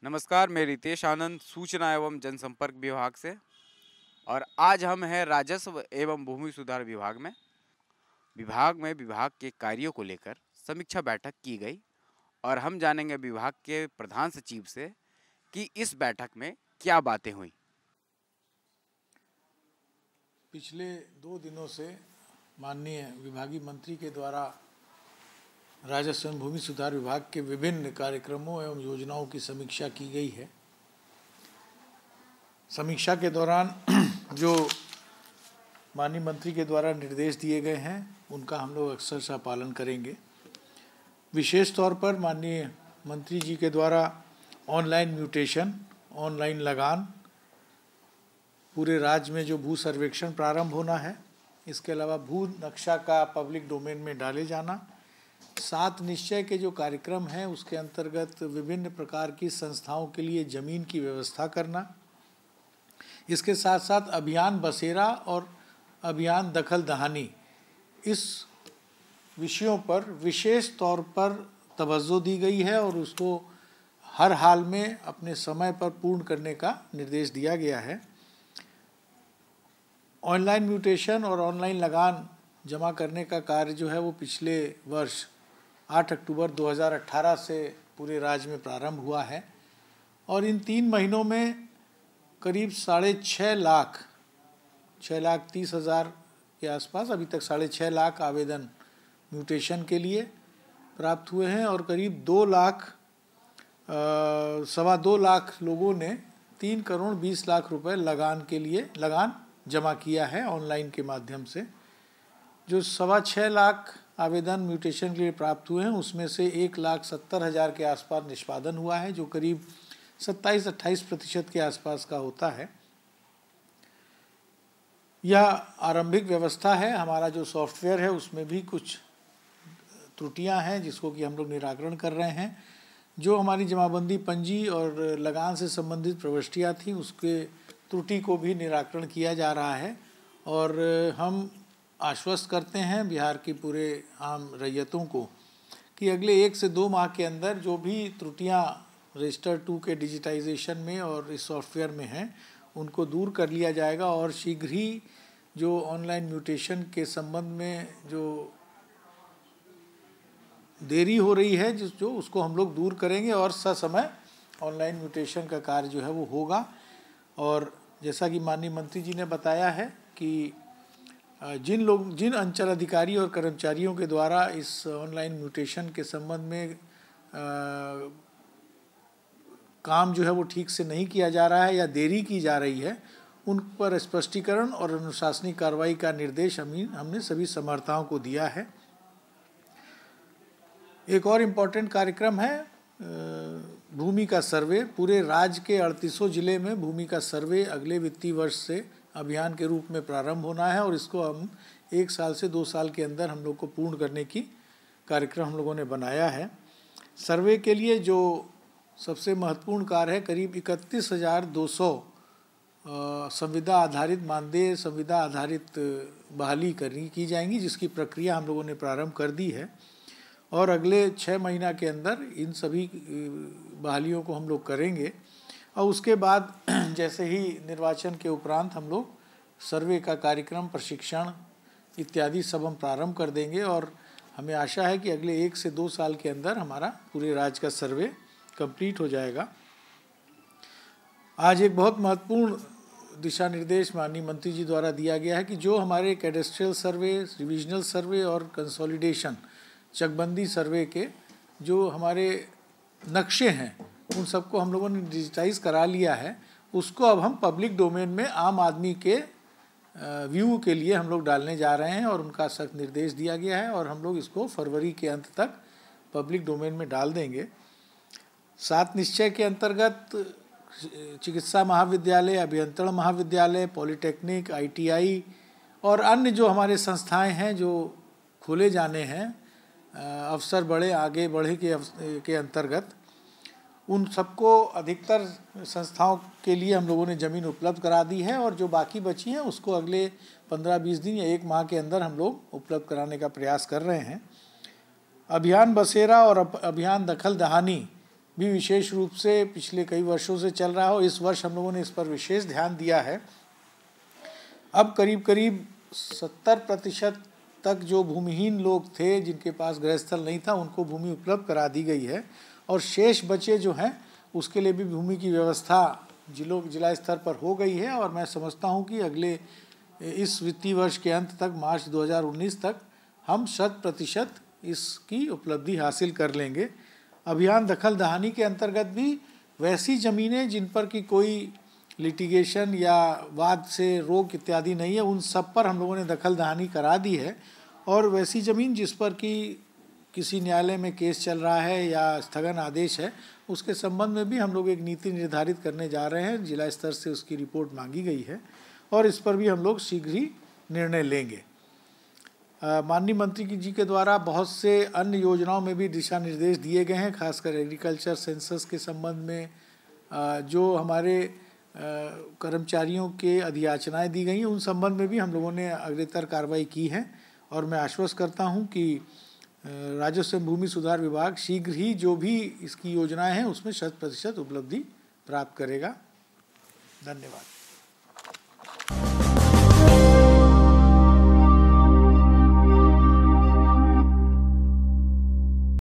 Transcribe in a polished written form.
नमस्कार, मैं रितेश आनंद सूचना एवं जनसंपर्क विभाग से। और आज हम हैं राजस्व एवं भूमि सुधार विभाग में। विभाग के कार्यों को लेकर समीक्षा बैठक की गई और हम जानेंगे विभाग के प्रधान सचिव से कि इस बैठक में क्या बातें हुई। पिछले 2 दिनों से माननीय विभागीय मंत्री के द्वारा राजस्व एवं भूमि सुधार विभाग के विभिन्न कार्यक्रमों एवं योजनाओं की समीक्षा की गई है। समीक्षा के दौरान जो माननीय मंत्री के द्वारा निर्देश दिए गए हैं उनका हम लोग अक्षरशः पालन करेंगे। विशेष तौर पर माननीय मंत्री जी के द्वारा ऑनलाइन म्यूटेशन, ऑनलाइन लगान, पूरे राज्य में जो भू सर्वेक्षण प्रारंभ होना है, इसके अलावा भू नक्शा का पब्लिक डोमेन में डाले जाना, 7 निश्चय के जो कार्यक्रम हैं उसके अंतर्गत विभिन्न प्रकार की संस्थाओं के लिए ज़मीन की व्यवस्था करना, इसके साथ साथ अभियान बसेरा और अभियान दखल दहानी, इस विषयों पर विशेष तौर पर तवज्जो दी गई है और उसको हर हाल में अपने समय पर पूर्ण करने का निर्देश दिया गया है। ऑनलाइन म्यूटेशन और ऑनलाइन लगान जमा करने का कार्य जो है वो पिछले वर्ष 8 अक्टूबर 2018 से पूरे राज्य में प्रारंभ हुआ है और इन 3 महीनों में करीब 6,30,000 के आसपास, अभी तक 6.5 लाख आवेदन म्यूटेशन के लिए प्राप्त हुए हैं और करीब 2 लाख लोगों ने 3 करोड़ 20 लाख रुपए लगान जमा किया है ऑनलाइन के माध्यम से। जो 6.25 लाख आवेदन म्यूटेशन के लिए प्राप्त हुए हैं उसमें से 1,70,000 के आसपास निष्पादन हुआ है, जो करीब 27-28% के आसपास का होता है। यह आरंभिक व्यवस्था है। हमारा जो सॉफ्टवेयर है उसमें भी कुछ त्रुटियां हैं जिसको कि हम लोग निराकरण कर रहे हैं। जो हमारी जमाबंदी पंजी और लगान से संबंधित प्रविष्टियां थी उसके त्रुटि को भी निराकरण किया जा रहा है और हम आश्वस्त करते हैं बिहार की पूरे आम रैयतों को कि अगले 1 से 2 माह के अंदर जो भी त्रुटियां रजिस्टर 2 के डिजिटाइजेशन में और इस सॉफ्टवेयर में हैं उनको दूर कर लिया जाएगा और शीघ्र ही जो ऑनलाइन म्यूटेशन के संबंध में जो देरी हो रही है जो उसको हम लोग दूर करेंगे और ससमय ऑनलाइन म्यूटेशन का कार्य जो है वो होगा। और जैसा कि माननीय मंत्री जी ने बताया है कि जिन अंचल अधिकारी और कर्मचारियों के द्वारा इस ऑनलाइन म्यूटेशन के संबंध में काम जो है वो ठीक से नहीं किया जा रहा है या देरी की जा रही है, उन पर स्पष्टीकरण और अनुशासनिक कार्रवाई का निर्देश हमने सभी समर्थताओं को दिया है। एक और इम्पॉर्टेंट कार्यक्रम है भूमि का सर्वे। पूरे राज्य के 38 जिले में भूमि का सर्वे अगले वित्तीय वर्ष से अभियान के रूप में प्रारंभ होना है और इसको हम 1 साल से 2 साल के अंदर हम लोग को पूर्ण करने की कार्यक्रम हम लोगों ने बनाया है। सर्वे के लिए जो सबसे महत्वपूर्ण कार्य है, करीब 31,200 संविदा आधारित मानदेय संविदा आधारित बहाली की जाएंगी, जिसकी प्रक्रिया हम लोगों ने प्रारंभ कर दी है और अगले 6 महीना के अंदर इन सभी बहालियों को हम लोग करेंगे और उसके बाद जैसे ही निर्वाचन के उपरांत हम लोग सर्वे का कार्यक्रम, प्रशिक्षण इत्यादि सब हम प्रारंभ कर देंगे और हमें आशा है कि अगले 1 से 2 साल के अंदर हमारा पूरे राज्य का सर्वे कंप्लीट हो जाएगा। आज एक बहुत महत्वपूर्ण दिशा निर्देश माननीय मंत्री जी द्वारा दिया गया है कि जो हमारे कैडेस्ट्रियल सर्वे, रिविजनल सर्वे और कंसोलिडेशन चकबंदी सर्वे के जो हमारे नक्शे हैं उन सबको हम लोगों ने डिजिटाइज करा लिया है, उसको अब हम पब्लिक डोमेन में आम आदमी के व्यू के लिए हम लोग डालने जा रहे हैं और उनका सख्त निर्देश दिया गया है और हम लोग इसको फरवरी के अंत तक पब्लिक डोमेन में डाल देंगे। 7 निश्चय के अंतर्गत चिकित्सा महाविद्यालय, अभियंत्रण महाविद्यालय, पॉलिटेक्निक, ITI और अन्य जो हमारे संस्थाएं हैं जो खोले जाने हैं अवसर बढ़े आगे बढ़े के अंतर्गत, उन सबको अधिकतर संस्थाओं के लिए हम लोगों ने ज़मीन उपलब्ध करा दी है और जो बाकी बची है उसको अगले 15-20 दिन या 1 माह के अंदर हम लोग उपलब्ध कराने का प्रयास कर रहे हैं। अभियान बसेरा और अभियान दखल दहानी भी विशेष रूप से पिछले कई वर्षों से चल रहा हो, इस वर्ष हम लोगों ने इस पर विशेष ध्यान दिया है। अब करीब करीब 70% तक जो भूमिहीन लोग थे, जिनके पास गृहस्थल नहीं था, उनको भूमि उपलब्ध करा दी गई है, और शेष बचे जो हैं उसके लिए भी भूमि की व्यवस्था जिला स्तर पर हो गई है। और मैं समझता हूं कि अगले इस वित्तीय वर्ष के अंत तक, मार्च 2019 तक, हम 100% इसकी उपलब्धि हासिल कर लेंगे। अभियान दखल दहानी के अंतर्गत भी वैसी ज़मीनें जिन पर कि कोई लिटिगेशन या वाद से रोक इत्यादि नहीं है, उन सब पर हम लोगों ने दखल दहानी करा दी है। और वैसी ज़मीन जिस पर कि किसी न्यायालय में केस चल रहा है या स्थगन आदेश है, उसके संबंध में भी हम लोग एक नीति निर्धारित करने जा रहे हैं। जिला स्तर से उसकी रिपोर्ट मांगी गई है और इस पर भी हम लोग शीघ्र ही निर्णय लेंगे। माननीय मंत्री जी के द्वारा बहुत से अन्य योजनाओं में भी दिशा निर्देश दिए गए हैं, खासकर एग्रीकल्चर सेंसस के संबंध में जो हमारे कर्मचारियों के अधियाचनाएं दी गई हैं, उन संबंध में भी हम लोगों ने अग्रेतर कार्रवाई की है। और मैं आश्वस्त करता हूं कि राजस्व एवं भूमि सुधार विभाग शीघ्र ही जो भी इसकी योजनाएं हैं उसमें 100% उपलब्धि प्राप्त करेगा। धन्यवाद।